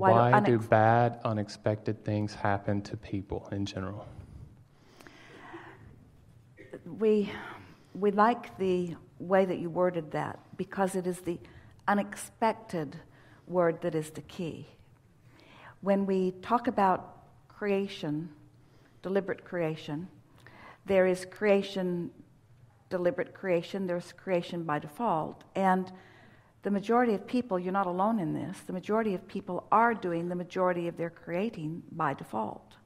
Why do bad, unexpected things happen to people in general? We like the way that you worded that, because it is the unexpected word that is the key. When we talk about creation, deliberate creation, there is creation, deliberate creation, there's creation by default, and the majority of people, you're not alone in this, the majority of people are doing the majority of their creating by default.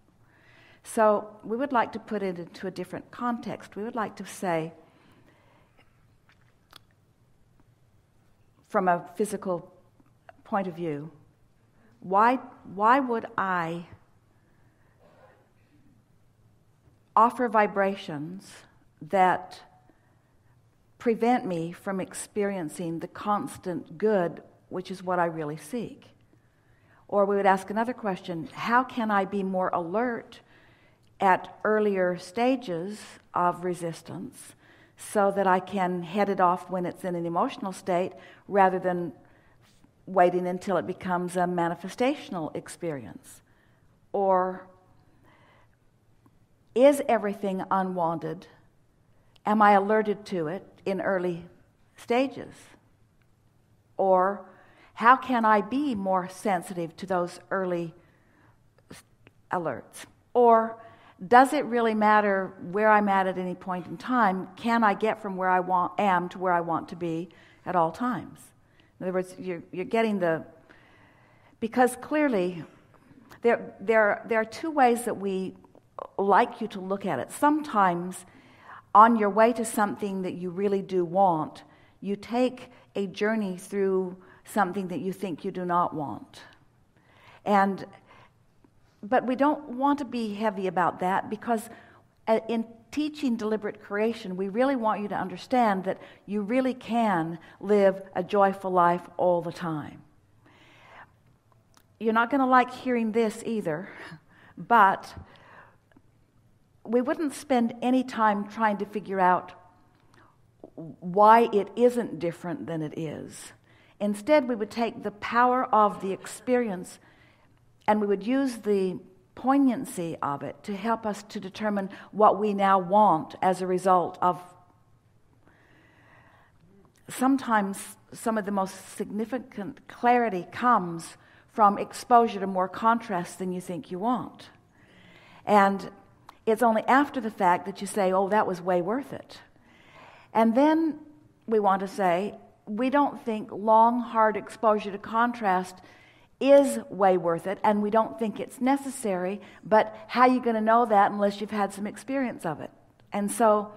So we would like to put it into a different context. We would like to say, from a physical point of view, why would I offer vibrations that prevent me from experiencing the constant good, which is what I really seek? Or we would ask another question: how can I be more alert at earlier stages of resistance so that I can head it off when it's in an emotional state, rather than waiting until it becomes a manifestational experience? Or is everything unwanted? Am I alerted to it in early stages? Or how can I be more sensitive to those early alerts? Or does it really matter where I'm at any point in time? Can I get from where I am to where I want to be at all times? In other words, you're getting because clearly there are two ways that we like you to look at it. Sometimes on your way to something that you really do want, you take a journey through something that you think you do not want. But we don't want to be heavy about that, because in teaching deliberate creation, we really want you to understand that you really can live a joyful life all the time. You're not going to like hearing this either, but we wouldn't spend any time trying to figure out why it isn't different than it is. Instead, we would take the power of the experience and we would use the poignancy of it to help us to determine what we now want as a result of. Sometimes some of the most significant clarity comes from exposure to more contrast than you think you want. And it's only after the fact that you say, oh, that was way worth it. And then we want to say, we don't think long, hard exposure to contrast is way worth it, and we don't think it's necessary, but how are you going to know that unless you've had some experience of it? And so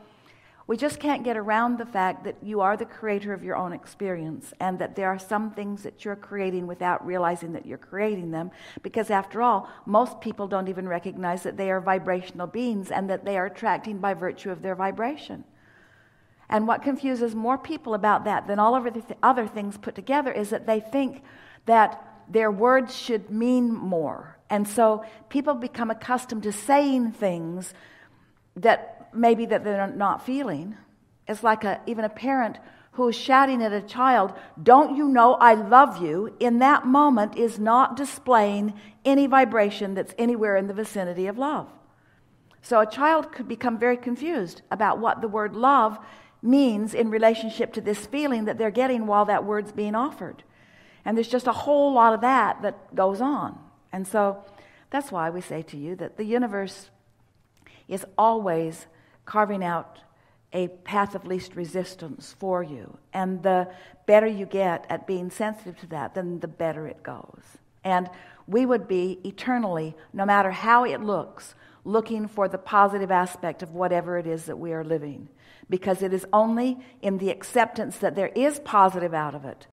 we just can't get around the fact that you are the creator of your own experience, and that there are some things that you're creating without realizing that you're creating them, because after all, most people don't even recognize that they are vibrational beings and that they are attracting by virtue of their vibration. And what confuses more people about that than all of the other things put together is that they think that their words should mean more. And so people become accustomed to saying things that maybe that they're not feeling. It's like even a parent who is shouting at a child, "Don't you know I love you?" in that moment is not displaying any vibration that's anywhere in the vicinity of love. So a child could become very confused about what the word love means in relationship to this feeling that they're getting while that word's being offered. And there's just a whole lot of that goes on. And so that's why we say to you that the universe is always carving out a path of least resistance for you. And the better you get at being sensitive to that, then the better it goes. And we would be eternally, no matter how it looks, looking for the positive aspect of whatever it is that we are living. Because it is only in the acceptance that there is positive out of it